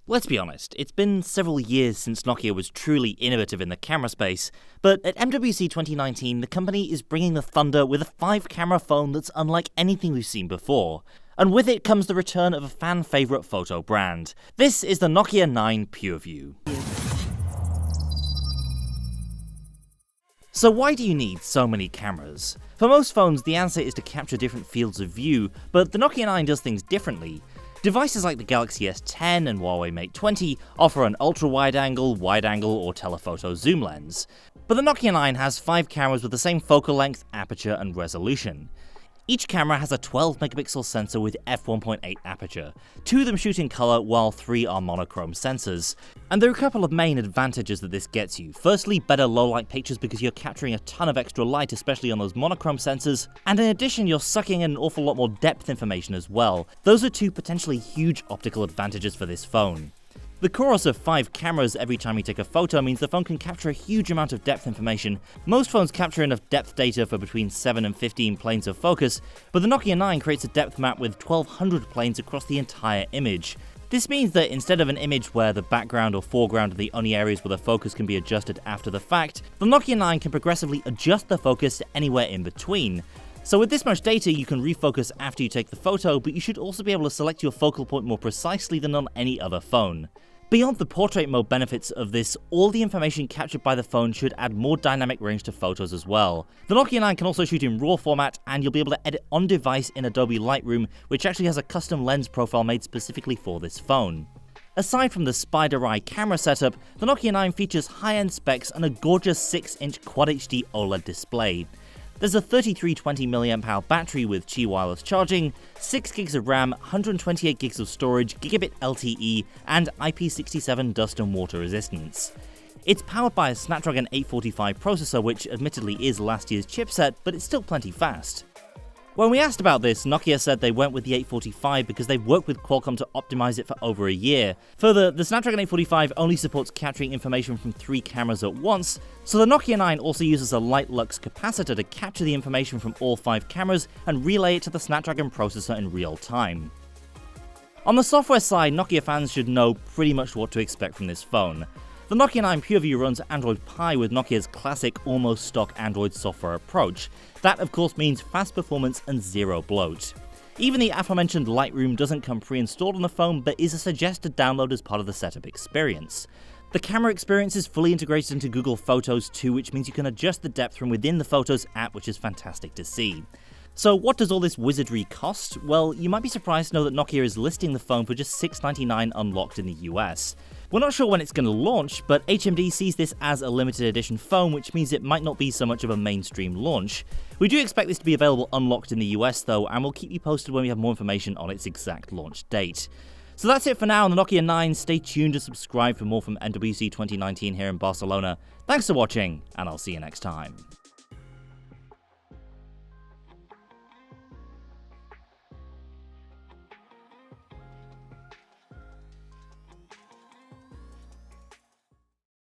Let's be honest, it's been several years since Nokia was truly innovative in the camera space, but at MWC 2019, the company is bringing the thunder with a 5-camera phone that's unlike anything we've seen before. And with it comes the return of a fan-favourite photo brand. This is the Nokia 9 PureView. So why do you need so many cameras? For most phones, the answer is to capture different fields of view, but the Nokia 9 does things differently. Devices like the Galaxy S10 and Huawei Mate 20 offer an ultra-wide-angle, wide-angle, or telephoto zoom lens. But the Nokia 9 has 5 cameras with the same focal length, aperture, and resolution. Each camera has a 12-megapixel sensor with f1.8 aperture. 2 of them shoot in color, while 3 are monochrome sensors. And there are a couple of main advantages that this gets you. Firstly, better low-light pictures because you're capturing a ton of extra light, especially on those monochrome sensors. And in addition, you're sucking in an awful lot more depth information as well. Those are 2 potentially huge optical advantages for this phone. The chorus of 5 cameras every time you take a photo means the phone can capture a huge amount of depth information. Most phones capture enough depth data for between 7 and 15 planes of focus, but the Nokia 9 creates a depth map with 1200 planes across the entire image. This means that instead of an image where the background or foreground are the only areas where the focus can be adjusted after the fact, the Nokia 9 can progressively adjust the focus to anywhere in between. So with this much data, you can refocus after you take the photo, but you should also be able to select your focal point more precisely than on any other phone. Beyond the portrait mode benefits of this, all the information captured by the phone should add more dynamic range to photos as well. The Nokia 9 can also shoot in RAW format, and you'll be able to edit on device in Adobe Lightroom, which actually has a custom lens profile made specifically for this phone. Aside from the spider eye camera setup, the Nokia 9 features high-end specs and a gorgeous 6-inch Quad HD OLED display. There's a 3320mAh battery with Qi wireless charging, 6GB of RAM, 128GB of storage, gigabit LTE, and IP67 dust and water resistance. It's powered by a Snapdragon 845 processor, which admittedly is last year's chipset, but it's still plenty fast. When we asked about this, Nokia said they went with the 845 because they've worked with Qualcomm to optimize it for over a year. Further, the Snapdragon 845 only supports capturing information from 3 cameras at once, so the Nokia 9 also uses a light lux capacitor to capture the information from all 5 cameras and relay it to the Snapdragon processor in real time. On the software side, Nokia fans should know pretty much what to expect from this phone. The Nokia 9 PureView runs Android Pie with Nokia's classic, almost stock Android software approach. That, of course, means fast performance and zero bloat. Even the aforementioned Lightroom doesn't come pre-installed on the phone, but is a suggested download as part of the setup experience. The camera experience is fully integrated into Google Photos too, which means you can adjust the depth from within the Photos app, which is fantastic to see. So what does all this wizardry cost? Well, you might be surprised to know that Nokia is listing the phone for just $699 unlocked in the US. We're not sure when it's going to launch, but HMD sees this as a limited edition phone, which means it might not be so much of a mainstream launch. We do expect this to be available unlocked in the US though, and we'll keep you posted when we have more information on its exact launch date. So that's it for now on the Nokia 9. Stay tuned to subscribe for more from MWC 2019 here in Barcelona. Thanks for watching, and I'll see you next time.